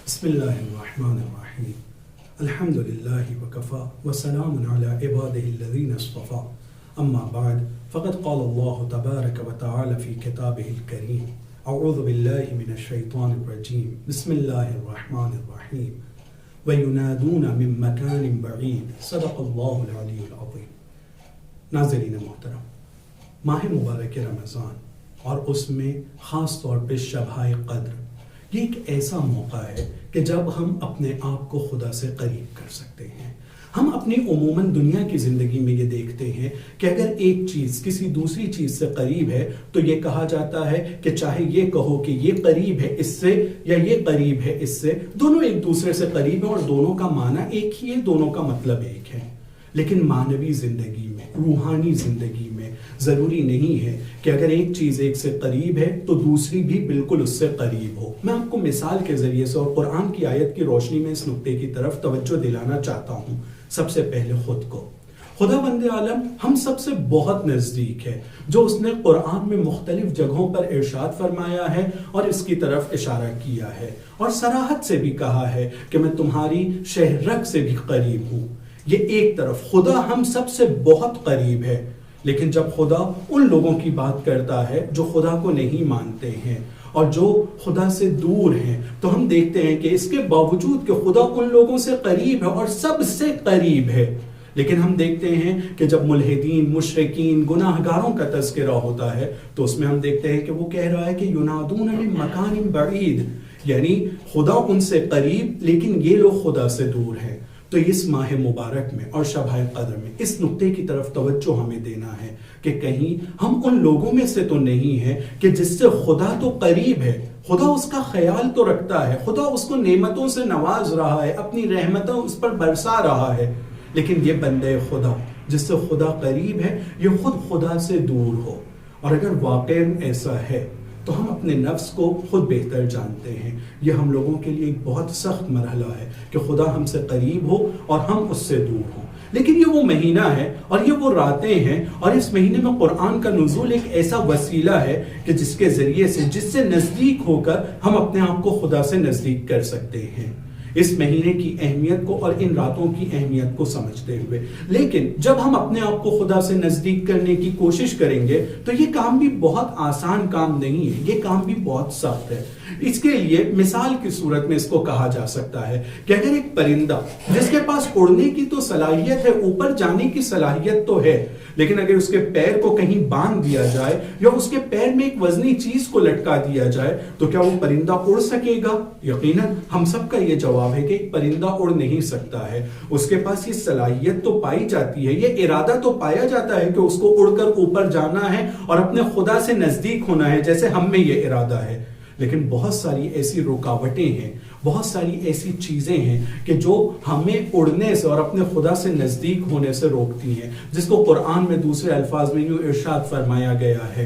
بسم الله الرحمن الرحيم الحمد لله وكفى وسلام على عباده الذين اصطفى أما بعد فقد قال الله تبارك وتعالى في كتابه الكريم أعوذ بالله من الشيطان الرجيم بسم الله الرحمن الرحيم وينادون من مكان بعيد صدق الله العلي العظيم. ناظرین محترم، ماہ مبارک رمضان اور اس میں خاص طور پہ شبہ قدر یہ ایک ایسا موقع ہے کہ جب ہم اپنے آپ کو خدا سے قریب کر سکتے ہیں. ہم اپنی عموماً دنیا کی زندگی میں یہ دیکھتے ہیں کہ اگر ایک چیز کسی دوسری چیز سے قریب ہے تو یہ کہا جاتا ہے کہ چاہے یہ کہو کہ یہ قریب ہے اس سے یا یہ قریب ہے اس سے، دونوں ایک دوسرے سے قریب ہیں اور دونوں کا معنی ایک ہی ہے، دونوں کا مطلب ایک ہے. لیکن معنوی زندگی میں، روحانی زندگی میں ضروری نہیں ہے کہ اگر ایک چیز ایک سے قریب ہے تو دوسری بھی بالکل اس سے قریب ہو. میں آپ کو مثال کے ذریعے سے اور قرآن کی آیت کی روشنی میں اس نقطے کی طرف توجہ دلانا چاہتا ہوں. سب سے پہلے خود کو. خدا بند عالم ہم سب سے بہت نزدیک ہے، جو اس نے قرآن میں مختلف جگہوں پر ارشاد فرمایا ہے اور اس کی طرف اشارہ کیا ہے اور صراحت سے بھی کہا ہے کہ میں تمہاری شہرک سے بھی قریب ہوں. یہ ایک طرف خدا ہم سب سے بہت قریب ہے، لیکن جب خدا ان لوگوں کی بات کرتا ہے جو خدا کو نہیں مانتے ہیں اور جو خدا سے دور ہیں، تو ہم دیکھتے ہیں کہ اس کے باوجود کہ خدا ان لوگوں سے قریب ہے اور سب سے قریب ہے، لیکن ہم دیکھتے ہیں کہ جب ملحدین، مشرکین، گناہ گاروں کا تذکرہ ہوتا ہے تو اس میں ہم دیکھتے ہیں کہ وہ کہہ رہا ہے کہ ینادون من مکان بعید، یعنی خدا ان سے قریب لیکن یہ لوگ خدا سے دور ہیں. تو اس ماہ مبارک میں اور شبہ قدر میں اس نقطے کی طرف توجہ ہمیں دینا ہے کہ کہیں ہم ان لوگوں میں سے تو نہیں ہیں کہ جس سے خدا تو قریب ہے، خدا اس کا خیال تو رکھتا ہے، خدا اس کو نعمتوں سے نواز رہا ہے، اپنی رحمتیں اس پر برسا رہا ہے، لیکن یہ بندے خدا جس سے خدا قریب ہے یہ خود خدا سے دور ہو. اور اگر واقعی ایسا ہے تو ہم اپنے نفس کو خود بہتر جانتے ہیں. یہ ہم لوگوں کے لیے ایک بہت سخت مرحلہ ہے کہ خدا ہم سے قریب ہو اور ہم اس سے دور ہوں. لیکن یہ وہ مہینہ ہے اور یہ وہ راتیں ہیں اور اس مہینے میں قرآن کا نزول ایک ایسا وسیلہ ہے کہ جس کے ذریعے سے جس سے نزدیک ہو کر ہم اپنے آپ کو خدا سے نزدیک کر سکتے ہیں. اس مہینے کی اہمیت کو اور ان راتوں کی اہمیت کو سمجھتے ہوئے. لیکن جب ہم اپنے آپ کو خدا سے نزدیک کرنے کی کوشش کریں گے تو یہ کام بھی بہت آسان کام نہیں ہے، یہ کام بھی بہت سخت ہے. اس کے لیے مثال کی صورت میں اس کو کہا جا سکتا ہے کہ اگر ایک پرندہ جس کے پاس اڑنے کی تو صلاحیت ہے، اوپر جانے کی صلاحیت تو ہے، لیکن اگر اس کے پیر کو کہیں باندھ دیا جائے یا اس کے پیر میں ایک وزنی چیز کو لٹکا دیا جائے تو کیا وہ پرندہ اڑ سکے گا؟ یقیناً ہم سب کا یہ جواب ہے کہ ایک پرندہ اڑ نہیں سکتا ہے. اس کے پاس یہ صلاحیت تو پائی جاتی ہے، یہ ارادہ تو پایا جاتا ہے کہ اس کو اڑ کر اوپر جانا ہے اور اپنے خدا سے نزدیک ہونا ہے جیسے ہم میں یہ ارادہ ہے. لیکن بہت ساری ایسی رکاوٹیں ہیں، بہت ساری ایسی چیزیں ہیں کہ جو ہمیں اڑنے سے اور اپنے خدا سے نزدیک ہونے سے روکتی ہیں، جس کو قرآن میں دوسرے الفاظ میں یوں ارشاد فرمایا گیا ہے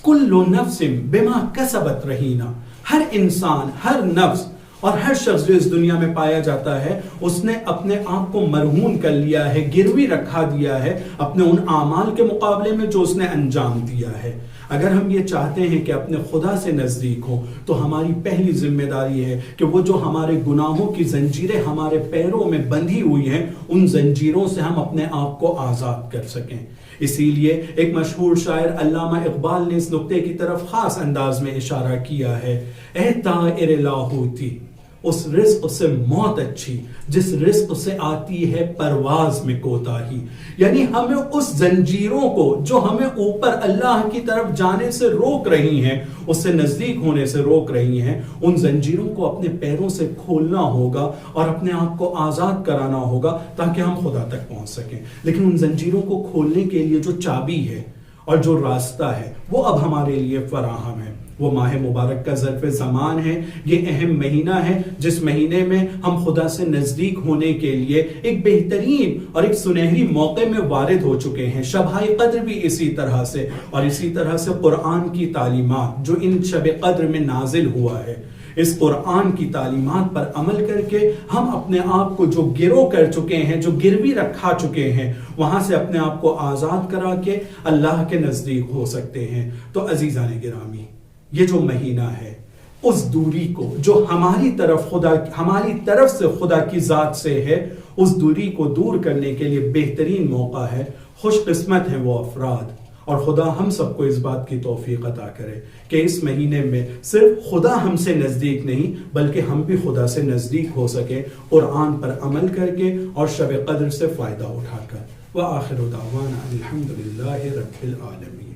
کل نفس بما کسبت رہینہ. ہر انسان، ہر نفس اور ہر شخص جو اس دنیا میں پایا جاتا ہے اس نے اپنے آپ کو مرہون کر لیا ہے، گروی رکھا دیا ہے اپنے ان اعمال کے مقابلے میں جو اس نے انجام دیا ہے. اگر ہم یہ چاہتے ہیں کہ اپنے خدا سے نزدیک ہو تو ہماری پہلی ذمہ داری ہے کہ وہ جو ہمارے گناہوں کی زنجیریں ہمارے پیروں میں بندھی ہوئی ہیں ان زنجیروں سے ہم اپنے آپ کو آزاد کر سکیں. اسی لیے ایک مشہور شاعر علامہ اقبال نے اس نقطے کی طرف خاص انداز میں اشارہ کیا ہے، اے طائر لاہوتی، اس رزق سے موت اچھی جس رزق سے آتی ہے پرواز میں کوتاہی. یعنی ہمیں اس زنجیروں کو جو ہمیں اوپر اللہ کی طرف جانے سے روک رہی ہیں، اس سے نزدیک ہونے سے روک رہی ہیں، ان زنجیروں کو اپنے پیروں سے کھولنا ہوگا اور اپنے آپ کو آزاد کرانا ہوگا تاکہ ہم خدا تک پہنچ سکیں. لیکن ان زنجیروں کو کھولنے کے لیے جو چابی ہے اور جو راستہ ہے وہ اب ہمارے لیے فراہم ہے. وہ ماہ مبارک کا ظرف زمان ہے، یہ اہم مہینہ ہے جس مہینے میں ہم خدا سے نزدیک ہونے کے لیے ایک بہترین اور ایک سنہری موقع میں وارد ہو چکے ہیں. شبہ قدر بھی اسی طرح سے اور اسی طرح سے قرآن کی تعلیمات جو ان شب قدر میں نازل ہوا ہے، اس قرآن کی تعلیمات پر عمل کر کے ہم اپنے آپ کو جو گرو کر چکے ہیں، جو گروی رکھا چکے ہیں، وہاں سے اپنے آپ کو آزاد کرا کے اللہ کے نزدیک ہو سکتے ہیں. تو عزیزان گرامی، یہ جو مہینہ ہے اس دوری کو جو ہماری طرف سے خدا کی ذات سے ہے، اس دوری کو دور کرنے کے لیے بہترین موقع ہے۔ خوش قسمت ہیں وہ افراد، اور خدا ہم سب کو اس بات کی توفیق عطا کرے کہ اس مہینے میں صرف خدا ہم سے نزدیک نہیں بلکہ ہم بھی خدا سے نزدیک ہو سکے، قرآن پر عمل کر کے اور شب قدر سے فائدہ اٹھا کر۔ وآخر دعوانا الحمدللہ رب العالمین۔